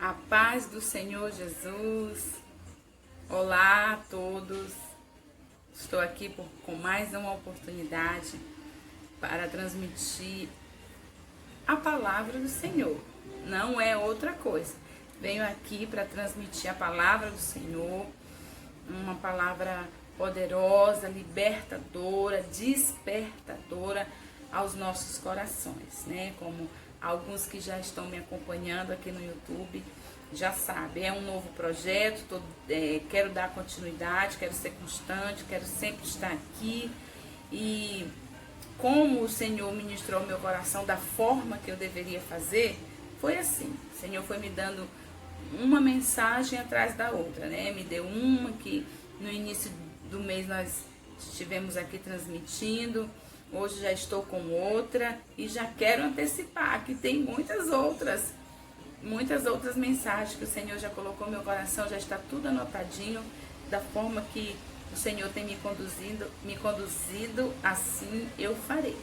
A paz do Senhor Jesus. Olá a todos. Estou aqui com mais uma oportunidade para transmitir a palavra do Senhor. Não é outra coisa. Venho aqui para transmitir a palavra do Senhor, uma palavra poderosa, libertadora, despertadora aos nossos corações, né? Como alguns que já estão me acompanhando aqui no YouTube já sabem, é um novo projeto, quero dar continuidade, quero ser constante, quero sempre estar aqui. E como o Senhor ministrou ao meu coração da forma que eu deveria fazer, foi assim. O Senhor foi me dando uma mensagem atrás da outra, né? Me deu uma que no início do mês nós estivemos aqui transmitindo. Hoje já estou com outra e já quero antecipar que tem muitas outras mensagens que o Senhor já colocou no meu coração, já está tudo anotadinho, da forma que o Senhor tem me conduzido, assim eu farei.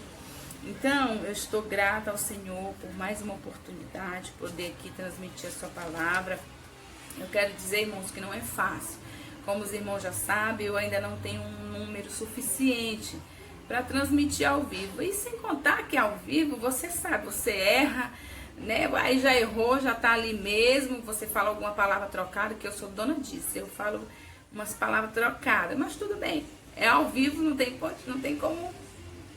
Então, eu estou grata ao Senhor por mais uma oportunidade, poder aqui transmitir a sua palavra. Eu quero dizer, irmãos, que não é fácil. Como os irmãos já sabem, eu ainda não tenho um número suficiente para transmitir ao vivo. E sem contar que ao vivo, você sabe, você erra, né? Aí já errou, já tá ali mesmo, você fala alguma palavra trocada, que eu sou dona disso, eu falo umas palavras trocadas, mas tudo bem. É ao vivo, não tem como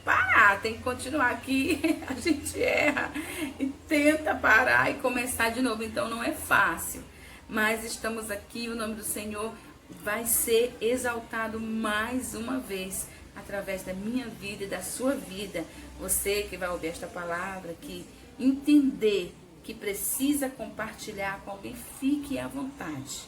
parar, tem que continuar aqui. A gente erra e tenta parar e começar de novo, então não é fácil. Mas estamos aqui, o nome do Senhor vai ser exaltado mais uma vez, através da minha vida e da sua vida. Você que vai ouvir esta palavra, que entender que precisa compartilhar com alguém, fique à vontade.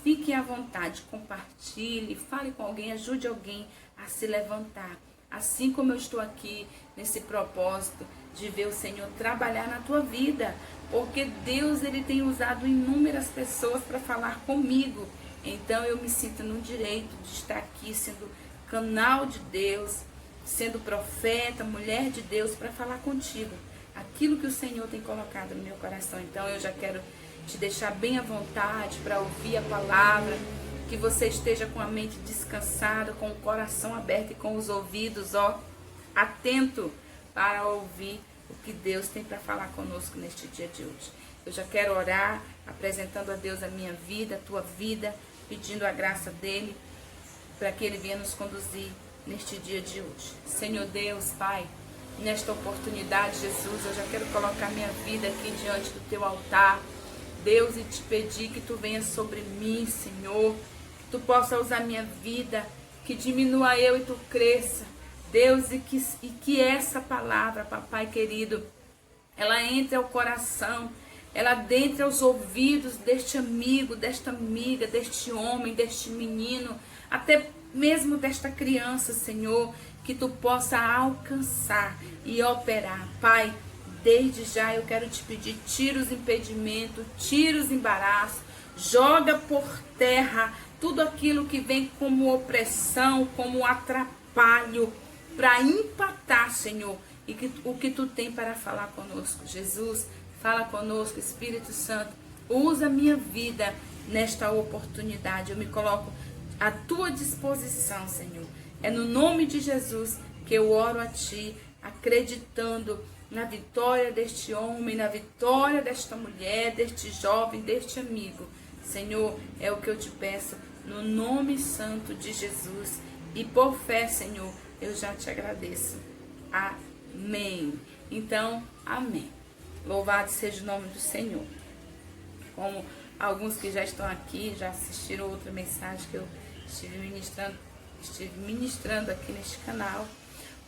Fique à vontade, compartilhe, fale com alguém, ajude alguém a se levantar. Assim como eu estou aqui nesse propósito de ver o Senhor trabalhar na tua vida. Porque Deus, Ele tem usado inúmeras pessoas para falar comigo. Então eu me sinto no direito de estar aqui sendo canal de Deus, sendo profeta, mulher de Deus, para falar contigo aquilo que o Senhor tem colocado no meu coração. Então eu já quero te deixar bem à vontade para ouvir a palavra, que você esteja com a mente descansada, com o coração aberto e com os ouvidos, atento para ouvir o que Deus tem para falar conosco neste dia de hoje. Eu já quero orar, apresentando a Deus a minha vida, a tua vida, pedindo a graça dEle, para que Ele venha nos conduzir neste dia de hoje. Senhor Deus, Pai, nesta oportunidade, Jesus, eu já quero colocar minha vida aqui diante do Teu altar, Deus, e te pedir que Tu venha sobre mim, Senhor, que Tu possa usar minha vida, que diminua eu e Tu cresça, Deus, e que essa palavra, Papai querido, ela entre ao coração, ela adentre aos ouvidos deste amigo, desta amiga, deste homem, deste menino, até mesmo desta criança, Senhor, que Tu possa alcançar e operar. Pai, desde já eu quero te pedir, tira os impedimentos, tira os embaraços, joga por terra tudo aquilo que vem como opressão, como atrapalho, para empatar, Senhor, e o que Tu tem para falar conosco. Jesus, fala conosco, Espírito Santo, usa a minha vida nesta oportunidade. Eu me coloco à Tua disposição, Senhor. É no nome de Jesus que eu oro a Ti, acreditando na vitória deste homem, na vitória desta mulher, deste jovem, deste amigo. Senhor, é o que eu te peço, no nome santo de Jesus. E por fé, Senhor, eu já te agradeço. Amém. Então, amém. Louvado seja o nome do Senhor. Como alguns que já estão aqui, já assistiram outra mensagem que eu estive ministrando aqui neste canal.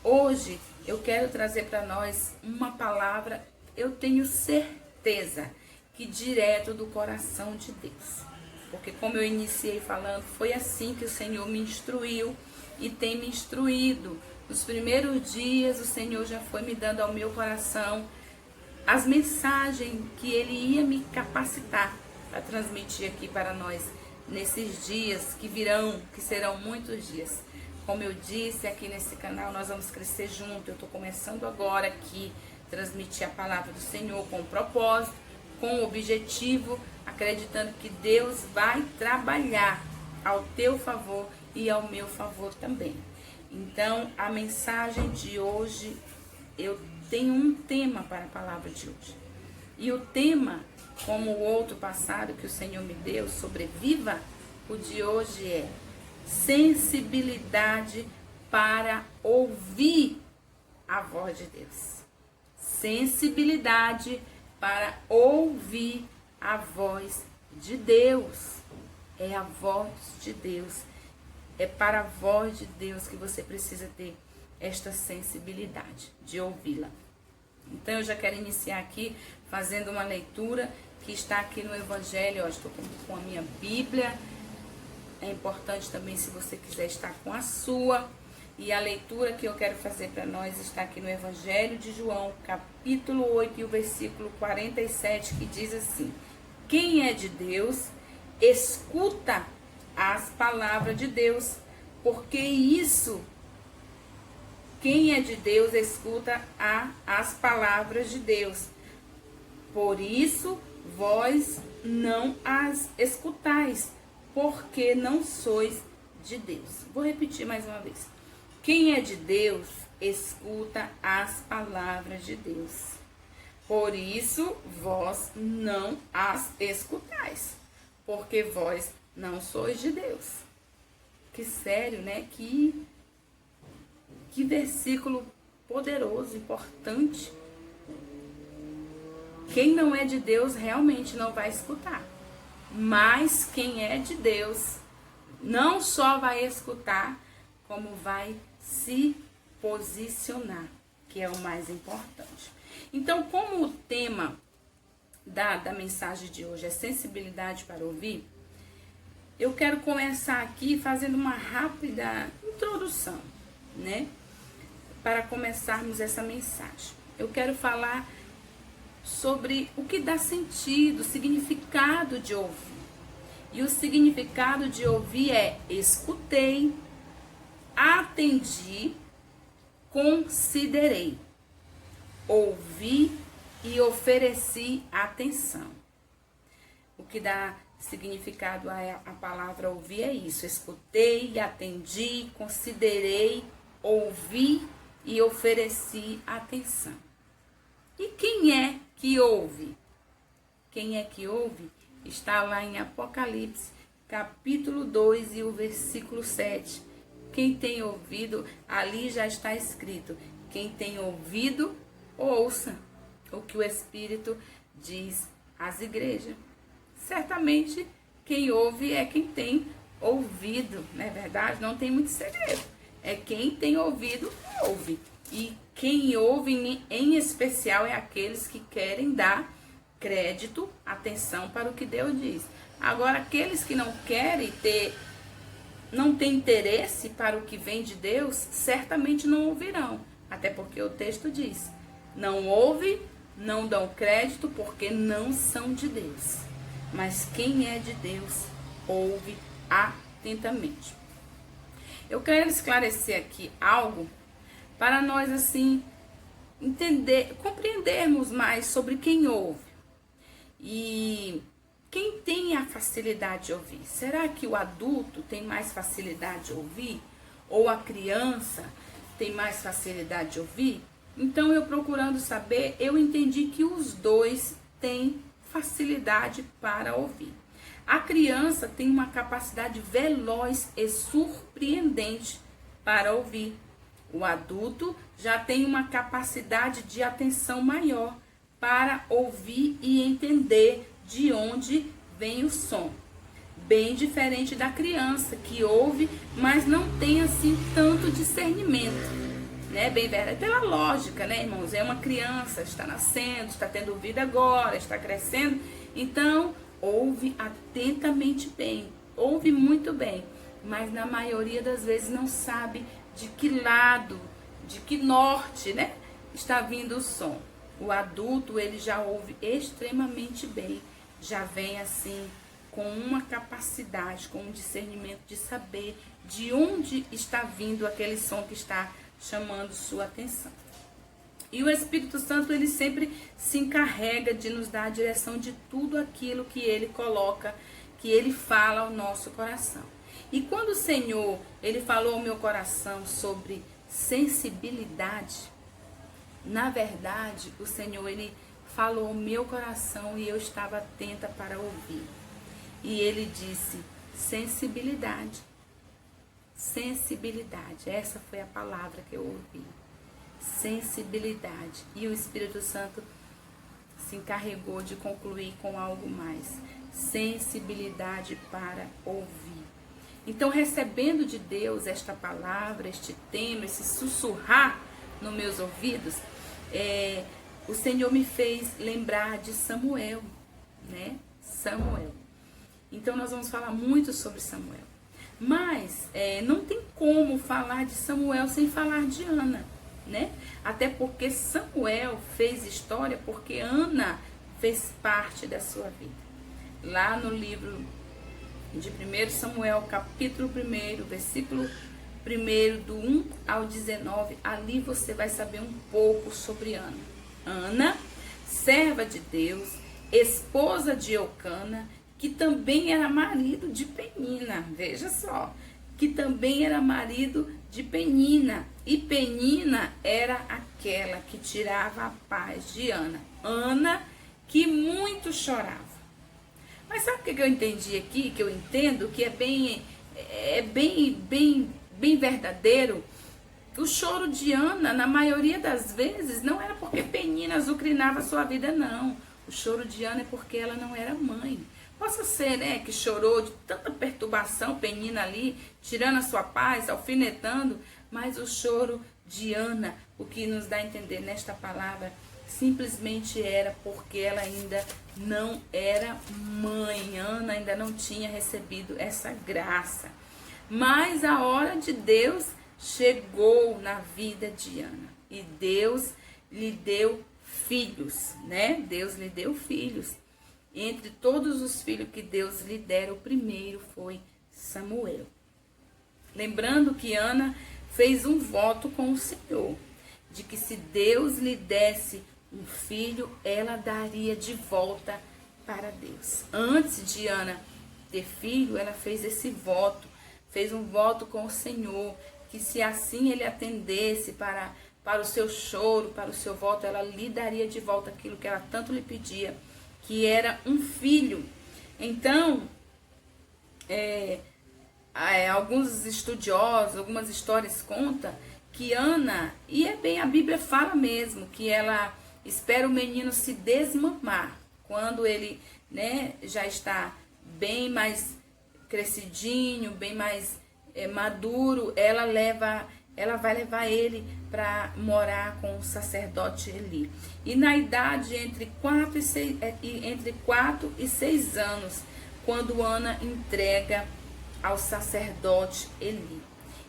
Hoje eu quero trazer para nós uma palavra, eu tenho certeza que direto do coração de Deus. Porque como eu iniciei falando, foi assim que o Senhor me instruiu e tem me instruído. Nos primeiros dias o Senhor já foi me dando ao meu coração as mensagens que Ele ia me capacitar para transmitir aqui para nós nesses dias que virão, que serão muitos dias. Como eu disse aqui nesse canal, nós vamos crescer junto. Eu estou começando agora aqui transmitir a palavra do Senhor com propósito, com o objetivo, acreditando que Deus vai trabalhar ao teu favor e ao meu favor também. Então, a mensagem de hoje, eu tenho um tema para a palavra de hoje. E o tema, como o outro passado que o Senhor me deu, sobreviva, o de hoje é sensibilidade para ouvir a voz de Deus. Sensibilidade para ouvir a voz de Deus. É a voz de Deus. É para a voz de Deus que você precisa ter esta sensibilidade de ouvi-la. Então eu já quero iniciar aqui fazendo uma leitura que está aqui no Evangelho. Eu estou com a minha Bíblia. É importante também se você quiser estar com a sua. E a leitura que eu quero fazer para nós está aqui no Evangelho de João, capítulo 8 e o versículo 47, que diz assim: quem é de Deus, escuta as palavras de Deus, porque isso, quem é de Deus, escuta as palavras de Deus. Por isso, vós não as escutais, porque não sois de Deus. Vou repetir mais uma vez. Quem é de Deus, escuta as palavras de Deus. Por isso, vós não as escutais, porque vós não sois de Deus. Que sério, né? Que versículo poderoso, importante. Quem não é de Deus realmente não vai escutar. Mas quem é de Deus não só vai escutar, como vai se posicionar, que é o mais importante. Então, como o tema da mensagem de hoje é sensibilidade para ouvir, eu quero começar aqui fazendo uma rápida introdução, né? Para começarmos essa mensagem. Eu quero falar sobre o que dá sentido, o significado de ouvir. E o significado de ouvir é escutei, atendi, considerei, ouvi e ofereci atenção. O que dá significado à palavra ouvir é isso: escutei, atendi, considerei, ouvi e ofereci atenção. E quem é que ouve? Quem é que ouve? Está lá em Apocalipse, capítulo 2 e o versículo 7. Quem tem ouvido, ali já está escrito: quem tem ouvido, ouça o que o Espírito diz às igrejas. Certamente, quem ouve é quem tem ouvido, não é verdade? Não tem muito segredo. É quem tem ouvido, ouve. E quem ouve em especial é aqueles que querem dar crédito, atenção para o que Deus diz. Agora, aqueles que não querem não têm interesse para o que vem de Deus, certamente não ouvirão. Até porque o texto diz: não ouve, não dão crédito, porque não são de Deus. Mas quem é de Deus, ouve atentamente. Eu quero esclarecer aqui algo para nós, assim, compreendermos mais sobre quem ouve. E quem tem a facilidade de ouvir? Será que o adulto tem mais facilidade de ouvir? Ou a criança tem mais facilidade de ouvir? Então, eu procurando saber, eu entendi que os dois têm facilidade para ouvir. A criança tem uma capacidade veloz e surpreendente para ouvir. O adulto já tem uma capacidade de atenção maior para ouvir e entender de onde vem o som. Bem diferente da criança, que ouve, mas não tem assim tanto discernimento, né? Bem verdade, pela lógica, né, irmãos? É uma criança, está nascendo, está tendo vida agora, está crescendo, então ouve atentamente bem, ouve muito bem, mas na maioria das vezes não sabe de que lado, de que norte, né, está vindo o som. O adulto, ele já ouve extremamente bem, já vem assim com uma capacidade, com um discernimento de saber de onde está vindo aquele som que está chamando sua atenção. E o Espírito Santo, ele sempre se encarrega de nos dar a direção de tudo aquilo que ele coloca, que ele fala ao nosso coração. E quando o Senhor, ele falou ao meu coração sobre sensibilidade, na verdade, o Senhor, ele falou ao meu coração e eu estava atenta para ouvir. E ele disse, sensibilidade. Sensibilidade, essa foi a palavra que eu ouvi. Sensibilidade. E o Espírito Santo se encarregou de concluir com algo mais. Sensibilidade para ouvir. Então, recebendo de Deus esta palavra, este tema, esse sussurrar nos meus ouvidos, o Senhor me fez lembrar de Samuel, né? Samuel. Então, nós vamos falar muito sobre Samuel. Mas não tem como falar de Samuel sem falar de Ana, né? Até porque Samuel fez história porque Ana fez parte da sua vida. Lá no livro de 1 Samuel, capítulo 1, versículo 1, do 1 ao 19, ali você vai saber um pouco sobre Ana. Ana, serva de Deus, esposa de Eucana, que também era marido de Penina, veja só, que também era marido de Penina, e Penina era aquela que tirava a paz de Ana. Ana, que muito chorava. Mas sabe o que eu entendi aqui, que eu entendo, que é bem verdadeiro? O choro de Ana, na maioria das vezes, não era porque Penina azucrinava a sua vida, não. O choro de Ana é porque ela não era mãe. Possa ser, né, que chorou de tanta perturbação, Penina ali, tirando a sua paz, alfinetando, mas o choro de Ana, o que nos dá a entender nesta palavra, simplesmente era porque ela ainda não era mãe, Ana ainda não tinha recebido essa graça. Mas a hora de Deus chegou na vida de Ana, e Deus lhe deu filhos, né? Deus lhe deu filhos. Entre todos os filhos que Deus lhe dera, o primeiro foi Samuel. Lembrando que Ana fez um voto com o Senhor, de que se Deus lhe desse um filho, ela daria de volta para Deus. Antes de Ana ter filho, ela fez esse voto, fez um voto com o Senhor, que se assim ele atendesse para o seu choro, para o seu voto, ela lhe daria de volta aquilo que ela tanto lhe pedia, que era um filho. Então, alguns estudiosos, algumas histórias contam que Ana, e é bem, a Bíblia fala mesmo, que ela espera o menino se desmamar. Quando ele, né, já está bem mais crescidinho, bem mais maduro, ela vai levar ele para morar com o sacerdote Eli. E na idade entre 4 e 6 anos, quando Ana entrega ao sacerdote Eli.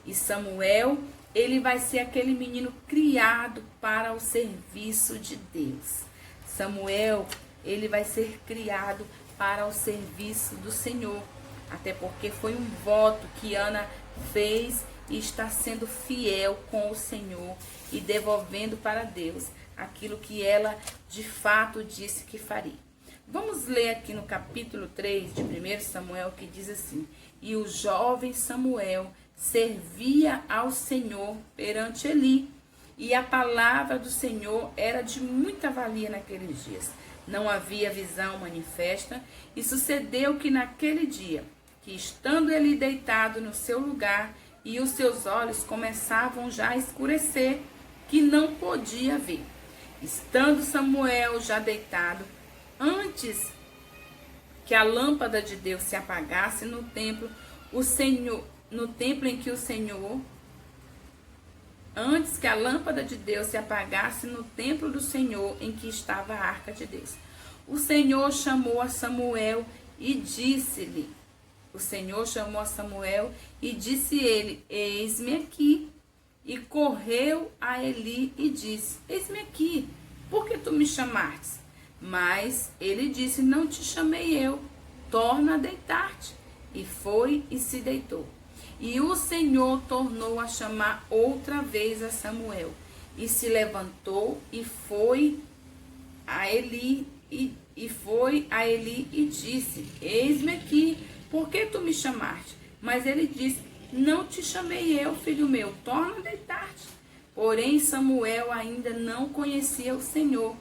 E Samuel, ele vai ser aquele menino criado para o serviço de Deus. Samuel, ele vai ser criado para o serviço do Senhor. Até porque foi um voto que Ana fez e está sendo fiel com o Senhor e devolvendo para Deus aquilo que ela de fato disse que faria. Vamos ler aqui no capítulo 3 de 1 Samuel, que diz assim: e o jovem Samuel servia ao Senhor perante Eli, e a palavra do Senhor era de muita valia naqueles dias. Não havia visão manifesta, e sucedeu que naquele dia, que estando Eli deitado no seu lugar, e os seus olhos começavam já a escurecer, que não podia ver. Estando Samuel já deitado, antes que a lâmpada de Deus se apagasse no templo, em que o Senhor, antes que a lâmpada de Deus se apagasse no templo do Senhor, em que estava a arca de Deus, o Senhor chamou a Samuel e disse-lhe, ele, eis-me aqui. E correu a Eli e disse, eis-me aqui, por que tu me chamaste? Mas ele disse, não te chamei eu, torna a deitar-te. E foi e se deitou. E o Senhor tornou a chamar outra vez a Samuel. e se levantou e foi a Eli e disse: eis-me aqui, por que tu me chamaste? Mas ele disse: não te chamei eu, filho meu, torna a deitar-te. Porém Samuel ainda não conhecia o Senhor,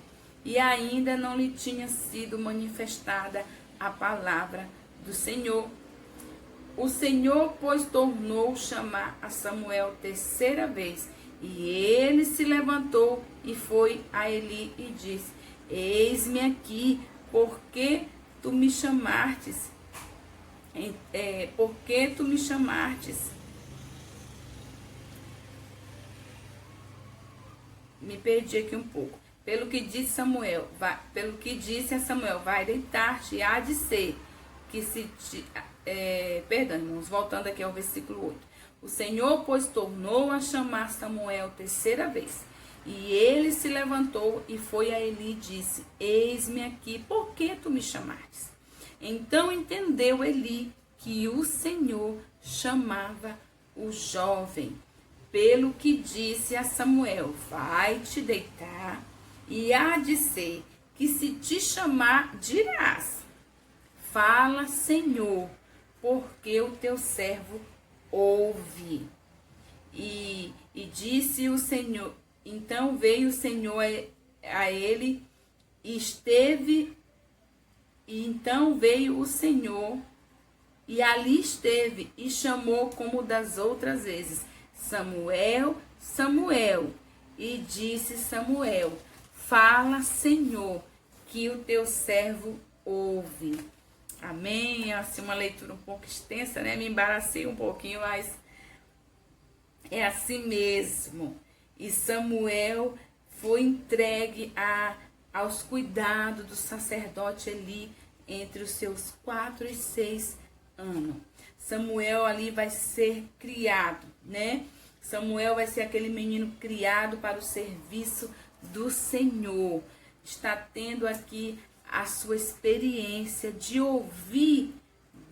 e ainda não lhe tinha sido manifestada a palavra do Senhor. O Senhor, pois, tornou chamar a Samuel terceira vez, e ele se levantou e foi a Eli e disse: eis-me aqui, por que tu me chamastes? Por que tu me chamastes? Me perdi aqui um pouco. Pelo que disse a Samuel, vai deitar-te, e há de ser que se te... perdão, irmãos, voltando aqui ao versículo 8. O Senhor, pois, tornou a chamar Samuel terceira vez. E ele se levantou e foi a Eli e disse: eis-me aqui, por que tu me chamastes? Então entendeu Eli que o Senhor chamava o jovem. Pelo que disse a Samuel: vai te deitar, e há de ser que se te chamar, dirás: fala, Senhor, porque o teu servo ouve. E disse o Senhor, então veio o Senhor a ele, então veio o Senhor, e ali esteve, e chamou como das outras vezes: Samuel, Samuel. E disse Samuel: fala, Senhor, que o teu servo ouve. Amém? Assim, uma leitura um pouco extensa, né? Me embaracei um pouquinho, mas é assim mesmo. E Samuel foi entregue aos cuidados do sacerdote Eli entre os seus 4 e 6 anos. Samuel ali vai ser criado, né? Samuel vai ser aquele menino criado para o serviço do Senhor. Está tendo aqui a sua experiência de ouvir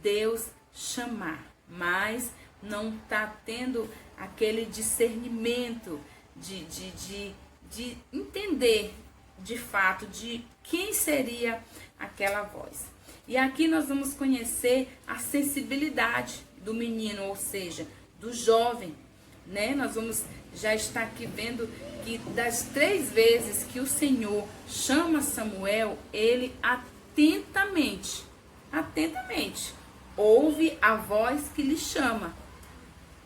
Deus chamar, mas não está tendo aquele discernimento de entender de fato de quem seria aquela voz. E aqui nós vamos conhecer a sensibilidade do menino, ou seja, do jovem, né? Nós vamos já estar aqui vendo que das 3 vezes que o Senhor chama Samuel, ele atentamente ouve a voz que lhe chama,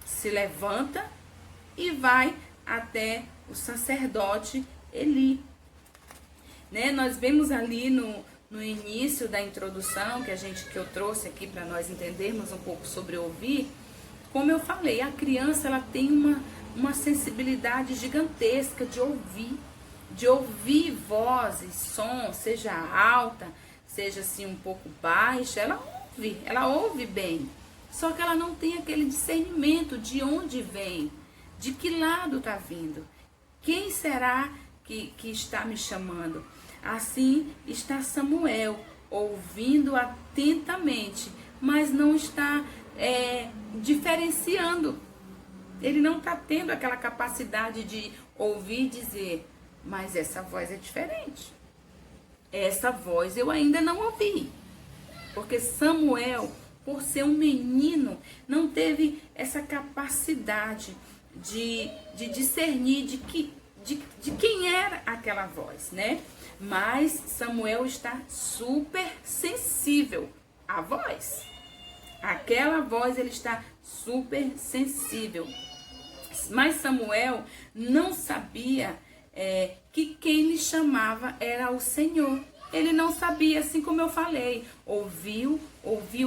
se levanta e vai até o sacerdote Eli, né? Nós vemos ali no início da introdução que eu trouxe aqui para nós entendermos um pouco sobre ouvir. Como eu falei, a criança ela tem uma sensibilidade gigantesca de ouvir vozes, som, seja alta, seja assim um pouco baixa, ela ouve bem. Só que ela não tem aquele discernimento de onde vem, de que lado está vindo. Quem será que está me chamando? Assim está Samuel, ouvindo atentamente, mas não está diferenciando. Ele não está tendo aquela capacidade de ouvir e dizer: mas essa voz é diferente. Essa voz eu ainda não ouvi. Porque Samuel, por ser um menino, não teve essa capacidade de discernir de quem era aquela voz, né? Mas Samuel está super sensível à voz. Aquela voz, ele está super sensível. Mas Samuel não sabia que quem lhe chamava era o Senhor. Ele não sabia, assim como eu falei. Ouviu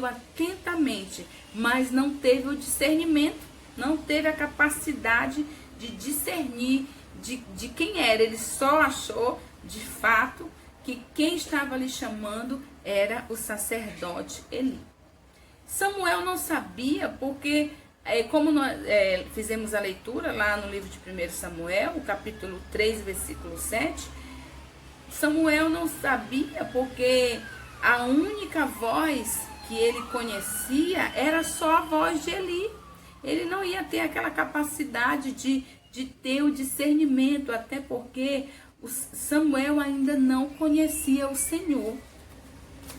atentamente, mas não teve o discernimento, não teve a capacidade de discernir de quem era. Ele só achou, de fato, que quem estava lhe chamando era o sacerdote Eli. Samuel não sabia porque, como nós fizemos a leitura lá no livro de 1 Samuel, o capítulo 3, versículo 7, Samuel não sabia porque a única voz que ele conhecia era só a voz de Eli. Ele não ia ter aquela capacidade de de ter o discernimento, até porque Samuel ainda não conhecia o Senhor.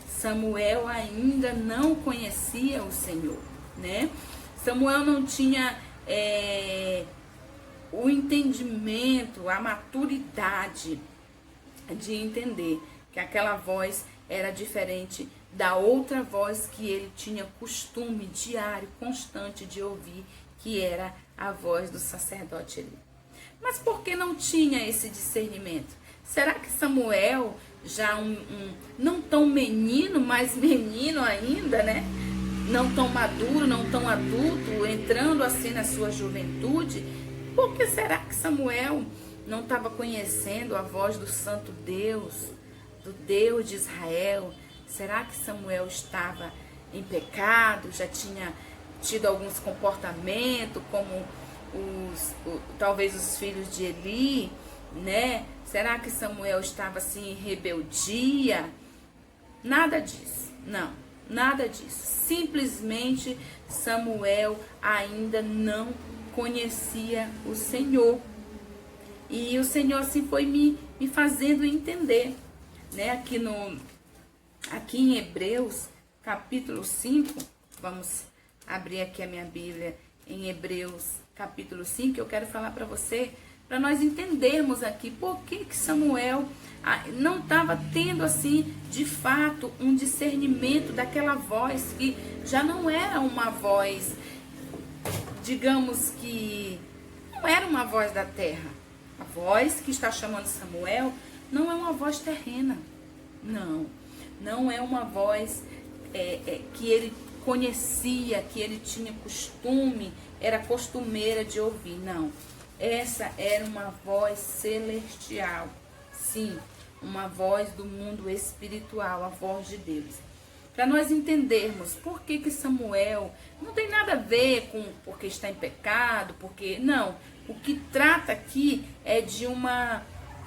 Samuel ainda não conhecia o Senhor, né? Samuel não tinha o entendimento, a maturidade de entender que aquela voz era diferente da outra voz que ele tinha costume diário, constante de ouvir, que era a voz do sacerdote Eli. Mas por que não tinha esse discernimento? Será que Samuel, já não tão menino, mas menino ainda, né? Não tão maduro, não tão adulto, entrando assim na sua juventude, por que será que Samuel não estava conhecendo a voz do Santo Deus, do Deus de Israel? Será que Samuel estava em pecado, já tinha tido alguns comportamentos, como talvez os filhos de Eli, né? Será que Samuel estava assim em rebeldia? Nada disso, não, nada disso. Simplesmente Samuel ainda não conhecia o Senhor. E o Senhor assim foi me fazendo entender, né? Aqui em Hebreus, capítulo 5, vamos abrir aqui a minha Bíblia em Hebreus, capítulo 5, eu quero falar para você, para nós entendermos aqui por que Samuel não estava tendo assim, de fato, um discernimento daquela voz que já não era uma voz, digamos que não era uma voz da terra. A voz que está chamando Samuel não é uma voz terrena, não é uma voz que ele conhecia, que ele tinha costume, era costumeira de ouvir, não. Essa era uma voz celestial, sim, uma voz do mundo espiritual, a voz de Deus. Para nós entendermos por que Samuel não tem nada a ver com porque está em pecado, porque não. O que trata aqui é de uma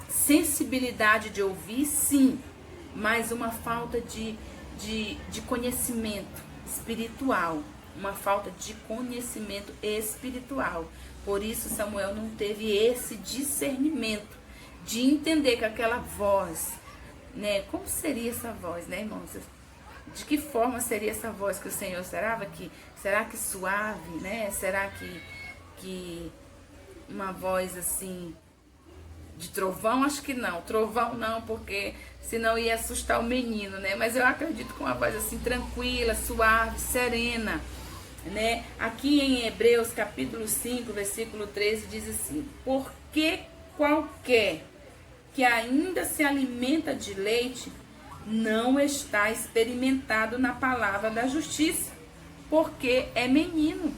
sensibilidade de ouvir, sim, mas uma falta de conhecimento espiritual, uma falta de conhecimento espiritual. Por isso Samuel não teve esse discernimento de entender que aquela voz, né, como seria essa voz, né, irmãos? De que forma seria essa voz que o Senhor será que suave, né? Será que uma voz assim de trovão? Acho que não, trovão não, porque senão ia assustar o menino, né? Mas eu acredito que uma voz assim tranquila, suave, serena, né? Aqui em Hebreus capítulo 5, versículo 13 diz assim: porque qualquer que ainda se alimenta de leite não está experimentado na palavra da justiça, porque é menino.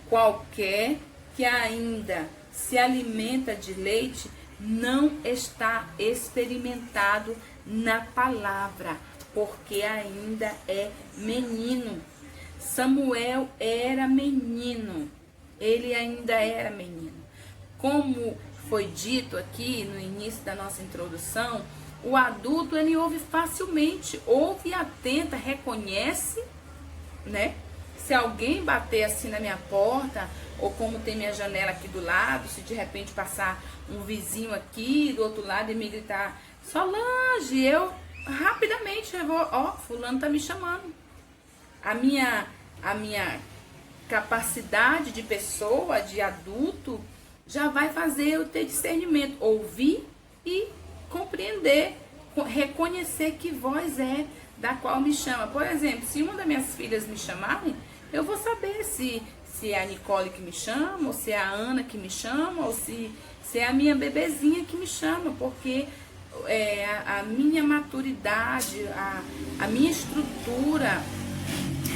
Qualquer que ainda se alimenta de leite não está experimentado na palavra, porque ainda é menino. Samuel era menino, ele ainda era menino. Como foi dito aqui no início da nossa introdução, o adulto ele ouve facilmente, ouve, atenta, reconhece, né? Se alguém bater assim na minha porta, ou como tem minha janela aqui do lado, se de repente passar um vizinho aqui do outro lado e me gritar Solange, eu rapidamente eu vou, fulano tá me chamando. A minha capacidade de pessoa, de adulto, já vai fazer eu ter discernimento, ouvir e compreender, reconhecer que voz é da qual me chama. Por exemplo, se uma das minhas filhas me chamarem, eu vou saber se é a Nicole que me chama, ou se é a Ana que me chama, ou se é a minha bebezinha que me chama, porque a minha maturidade, a minha estrutura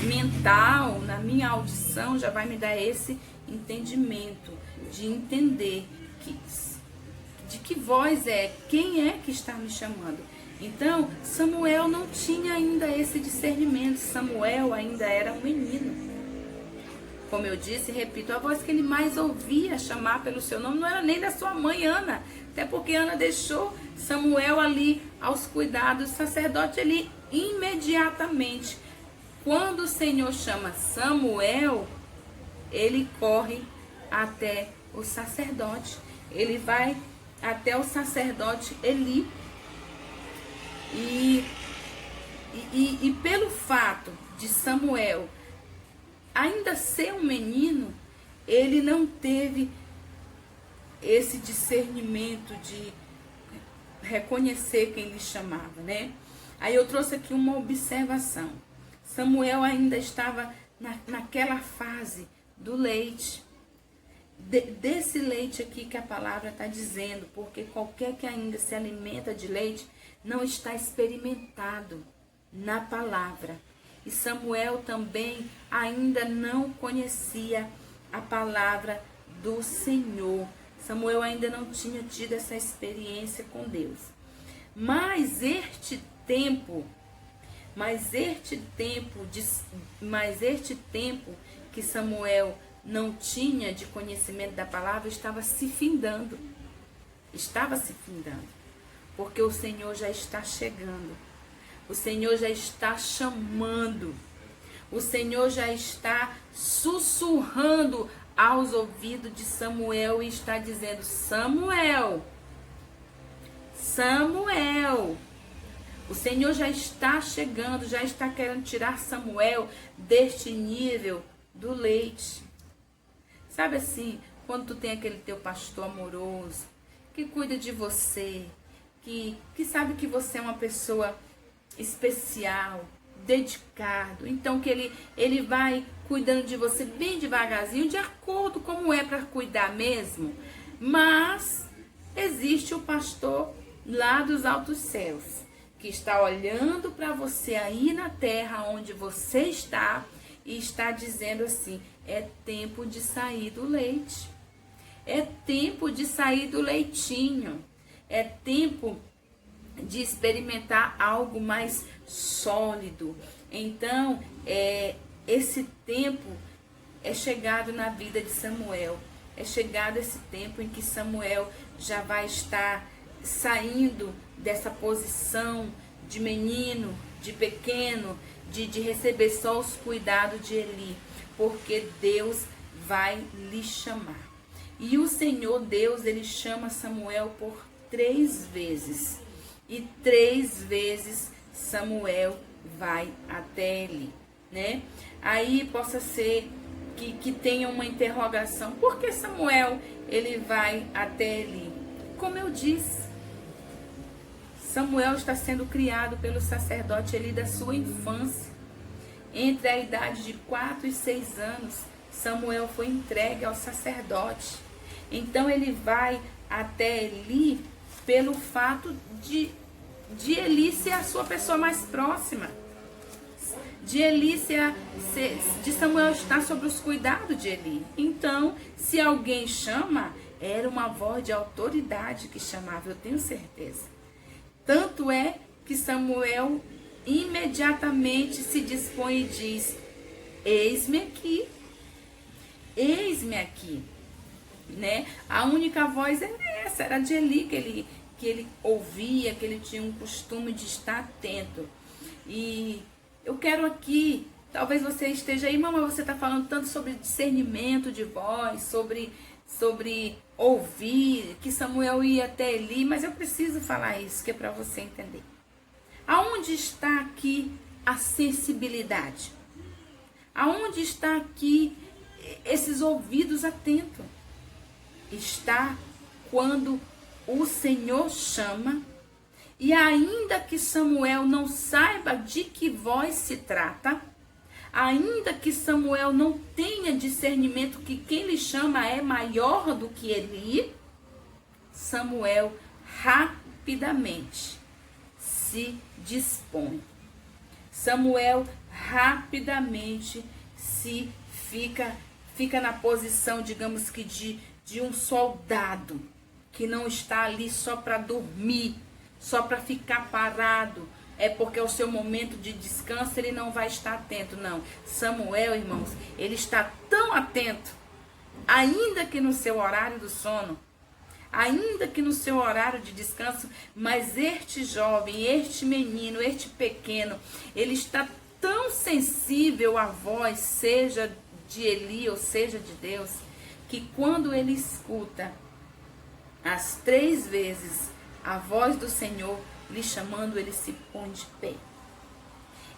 mental, na minha audição, já vai me dar esse entendimento de entender de que voz é, quem é que está me chamando. Então, Samuel não tinha ainda esse discernimento, Samuel ainda era um menino. Como eu disse, repito, a voz que ele mais ouvia chamar pelo seu nome não era nem da sua mãe Ana, até porque Ana deixou Samuel ali aos cuidados do sacerdote ali imediatamente. Quando o Senhor chama Samuel, ele corre até o sacerdote. Ele vai até o sacerdote Eli. E pelo fato de Samuel ainda ser um menino, ele não teve esse discernimento de reconhecer quem lhe chamava, né? Aí eu trouxe aqui uma observação. Samuel ainda estava naquela fase do leite. Desse leite aqui que a palavra está dizendo, porque qualquer que ainda se alimenta de leite não está experimentado na palavra. E Samuel também ainda não conhecia a palavra do Senhor. Samuel ainda não tinha tido essa experiência com Deus. Mas este tempo que Samuel não tinha de conhecimento da palavra estava se findando. Porque o Senhor já está chegando. O Senhor já está chamando. O Senhor já está sussurrando aos ouvidos de Samuel e está dizendo: Samuel, Samuel. O Senhor já está chegando, já está querendo tirar Samuel deste nível do leite. Sabe assim, quando tu tem aquele teu pastor amoroso, que cuida de você, que sabe que você é uma pessoa especial, dedicado, então que ele vai cuidando de você bem devagarzinho, de acordo como é para cuidar mesmo. Mas existe o pastor lá dos altos céus, que está olhando para você aí na terra onde você está e está dizendo assim: é tempo de sair do leite, é tempo de sair do leitinho, é tempo de experimentar algo mais sólido. Então, esse tempo é chegado na vida de Samuel. É chegado esse tempo em que Samuel já vai estar saindo dessa posição de menino, de pequeno, de receber só os cuidados de Eli, porque Deus vai lhe chamar. E o Senhor Deus, ele chama Samuel por 3 vezes. E 3 vezes Samuel vai até Eli, né? Aí possa ser que tenha uma interrogação: por que Samuel ele vai até Eli? Como eu disse, Samuel está sendo criado pelo sacerdote Eli da sua infância. Entre a idade de 4 e 6 anos, Samuel foi entregue ao sacerdote. Então ele vai até Eli pelo fato de Eli ser a sua pessoa mais próxima. De Samuel estar sob os cuidados de Eli. Então, se alguém chama, era uma voz de autoridade que chamava, eu tenho certeza. Tanto é que Samuel imediatamente se dispõe e diz: eis-me aqui, né? A única voz era essa, era de Eli, que ele ouvia, que ele tinha um costume de estar atento. E eu quero aqui, talvez você esteja aí: mamãe, você está falando tanto sobre discernimento de voz, sobre ouvir, que Samuel ia até Eli, mas eu preciso falar isso, que é para você entender. Aonde está aqui a sensibilidade? Aonde está aqui esses ouvidos atentos? Está quando o Senhor chama, e ainda que Samuel não saiba de que voz se trata, ainda que Samuel não tenha discernimento que quem lhe chama é maior do que Eli, Samuel rapidamente se dispõe. Samuel rapidamente fica na posição, digamos que de um soldado que não está ali só para dormir, só para ficar parado. É porque é o seu momento de descanso, ele não vai estar atento, não. Samuel, irmãos, ele está tão atento, ainda que no seu horário do sono, ainda que no seu horário de descanso, mas este jovem, este menino, este pequeno, ele está tão sensível à voz, seja de Eli ou seja de Deus, que quando ele escuta as 3 vezes a voz do Senhor lhe chamando, ele se põe de pé.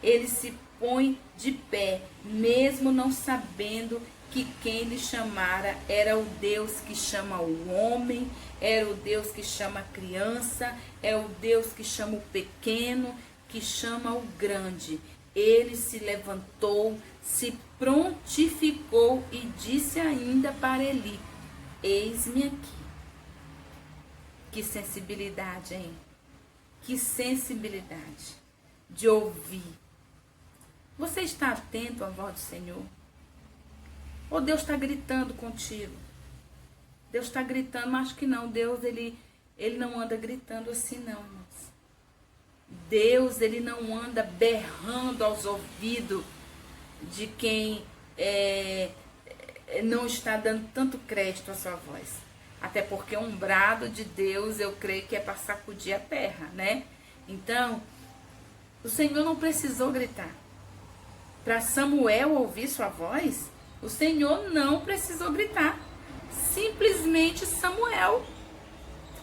Ele se põe de pé, mesmo não sabendo que quem lhe chamara era o Deus que chama o homem, era o Deus que chama a criança, é o Deus que chama o pequeno, que chama o grande. Ele se levantou, se prontificou e disse ainda para Eli: eis-me aqui. Que sensibilidade, hein? Que sensibilidade de ouvir. Você está atento à voz do Senhor? Ou Deus está gritando contigo? Deus está gritando, mas acho que não. Deus, ele não anda gritando assim, não, irmãos. Deus, ele não anda berrando aos ouvidos de quem não está dando tanto crédito à sua voz. Até porque um brado de Deus, eu creio que é para sacudir a terra, né? Então, o Senhor não precisou gritar. Para Samuel ouvir sua voz, o Senhor não precisou gritar. Simplesmente Samuel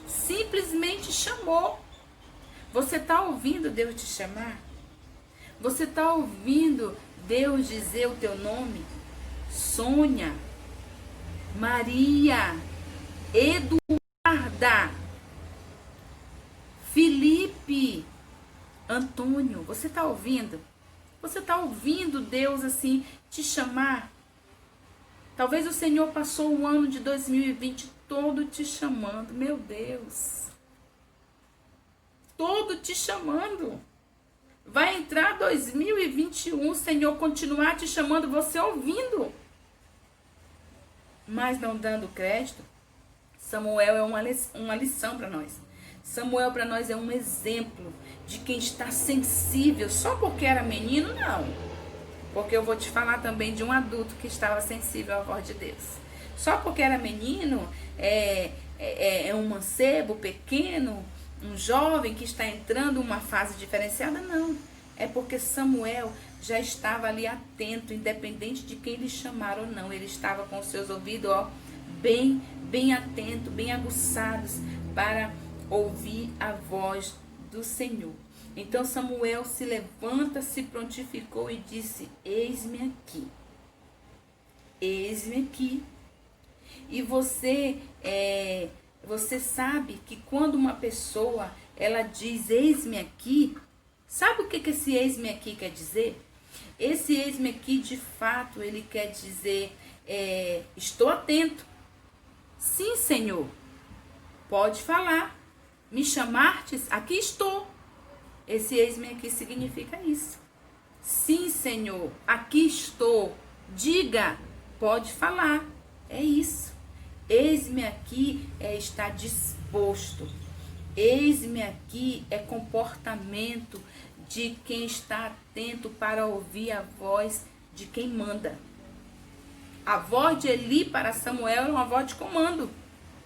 simplesmente chamou. Você está ouvindo Deus te chamar? Você está ouvindo Deus dizer o teu nome? Sônia, Maria, Eduarda, Felipe, Antônio, você está ouvindo? Você está ouvindo Deus assim te chamar? Talvez o Senhor passou o ano de 2020 todo te chamando. Meu Deus. Todo te chamando. Vai entrar 2021, o Senhor continuar te chamando, você ouvindo. Mas não dando crédito. Samuel é uma lição para nós. Samuel para nós é um exemplo de quem está sensível. Só porque era menino, não. Porque eu vou te falar também de um adulto que estava sensível à voz de Deus. Só porque era menino, é um mancebo pequeno, um jovem que está entrando em uma fase diferenciada, não. É porque Samuel já estava ali atento, independente de quem lhe chamar ou não. Ele estava com os seus ouvidos bem atentos, bem aguçados para ouvir a voz do Senhor. Então Samuel se levanta, se prontificou e disse: eis-me aqui. Eis-me aqui. E você sabe que quando uma pessoa ela diz eis-me aqui, sabe o que esse eis-me aqui quer dizer? Esse eis-me aqui, de fato, ele quer dizer estou atento. Sim, Senhor, pode falar. Me chamastes? Aqui estou. Esse eis-me aqui significa isso. Sim, Senhor, aqui estou. Diga, pode falar. É isso. Eis-me aqui é estar disposto. Eis-me aqui é comportamento de quem está atento para ouvir a voz de quem manda. A voz de Eli para Samuel era uma voz de comando.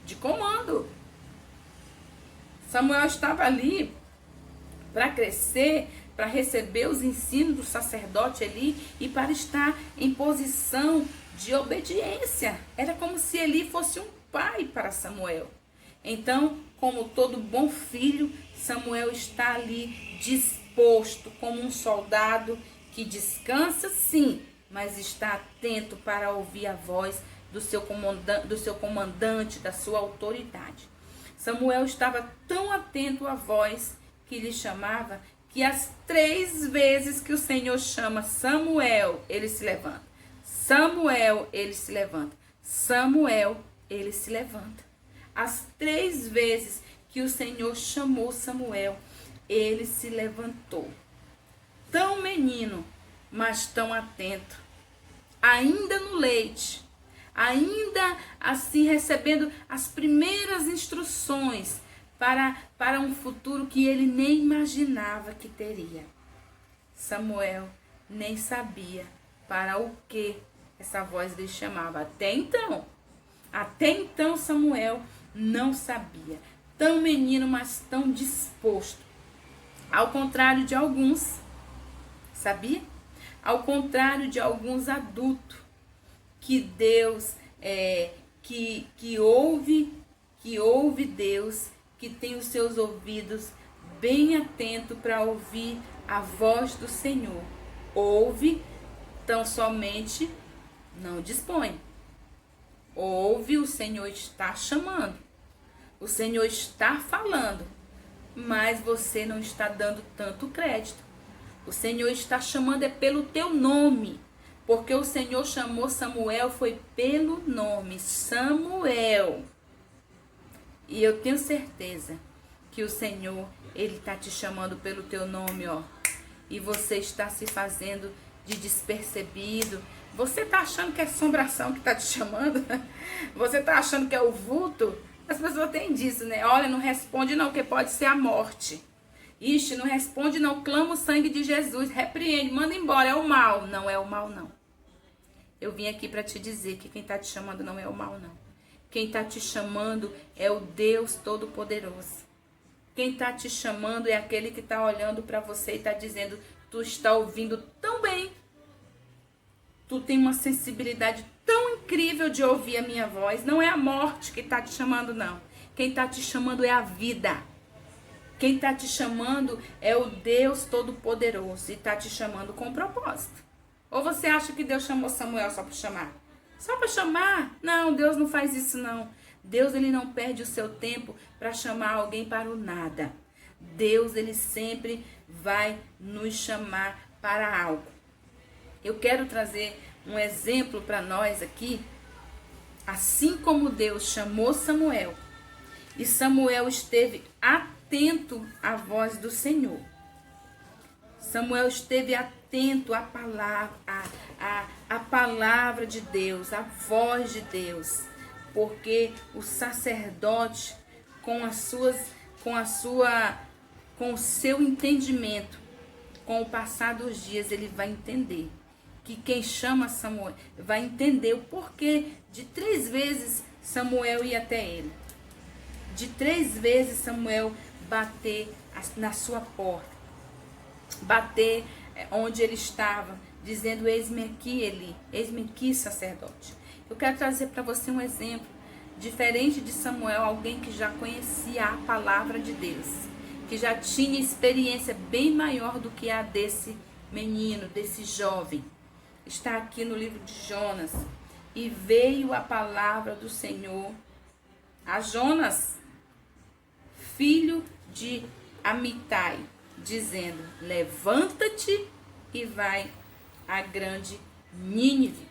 De comando. Samuel estava ali para crescer, para receber os ensinos do sacerdote Eli e para estar em posição de obediência. Era como se Eli fosse um pai para Samuel. Então, como todo bom filho, Samuel está ali disposto, como um soldado que descansa, sim, mas está atento para ouvir a voz do seu comandante, da sua autoridade. Samuel estava tão atento à voz que lhe chamava, que as 3 vezes que o Senhor chama Samuel, ele se levanta. Samuel, ele se levanta. Samuel, ele se levanta. As 3 vezes que o Senhor chamou Samuel, ele se levantou. Tão menino, mas tão atento. Ainda no leite, ainda assim recebendo as primeiras instruções para um futuro que ele nem imaginava que teria. Samuel nem sabia para o que essa voz lhe chamava. Até então Samuel não sabia. Tão menino, mas tão disposto. Ao contrário de alguns, sabia? Ao contrário de alguns adultos, que Deus que ouve Deus, que tem os seus ouvidos bem atentos para ouvir a voz do Senhor. Ouve, tão somente não dispõe. Ouve, o Senhor está chamando. O Senhor está falando, mas você não está dando tanto crédito. O Senhor está chamando é pelo teu nome. Porque o Senhor chamou Samuel, foi pelo nome, Samuel. E eu tenho certeza que o Senhor, Ele está te chamando pelo teu nome, ó. E você está se fazendo de despercebido. Você está achando que é assombração que está te chamando? Você está achando que é o vulto? As pessoas têm disso, né? Olha, não responde não, que pode ser a morte. Ixi, não responde não, clama o sangue de Jesus, repreende, manda embora, é o mal. Não é o mal, não. Eu vim aqui para te dizer que quem está te chamando não é o mal, não. Quem está te chamando é o Deus Todo-Poderoso. Quem está te chamando é aquele que está olhando para você e está dizendo, tu está ouvindo tão bem. Tu tem uma sensibilidade tão incrível de ouvir a minha voz. Não é a morte que está te chamando, não. Quem está te chamando é a vida. Quem está te chamando é o Deus Todo-Poderoso e está te chamando com propósito. Ou você acha que Deus chamou Samuel só para chamar? Só para chamar? Não, Deus não faz isso não. Deus, ele não perde o seu tempo para chamar alguém para o nada. Deus, ele sempre vai nos chamar para algo. Eu quero trazer um exemplo para nós aqui. Assim como Deus chamou Samuel e Samuel esteve atento à voz do Senhor. Samuel esteve atento à palavra, a palavra de Deus, a voz de Deus, porque o sacerdote, com o seu entendimento, com o passar dos dias, ele vai entender que quem chama Samuel vai entender o porquê de 3 vezes Samuel ir até ele, de 3 vezes Samuel bater na sua porta, bater onde ele estava, dizendo, eis-me aqui, Eli, eis-me aqui, sacerdote. Eu quero trazer para você um exemplo, diferente de Samuel, alguém que já conhecia a palavra de Deus, que já tinha experiência bem maior do que a desse menino, desse jovem. Está aqui no livro de Jonas. E veio a palavra do Senhor a Jonas, filho de Amitai, dizendo, levanta-te e vai a grande Nínive.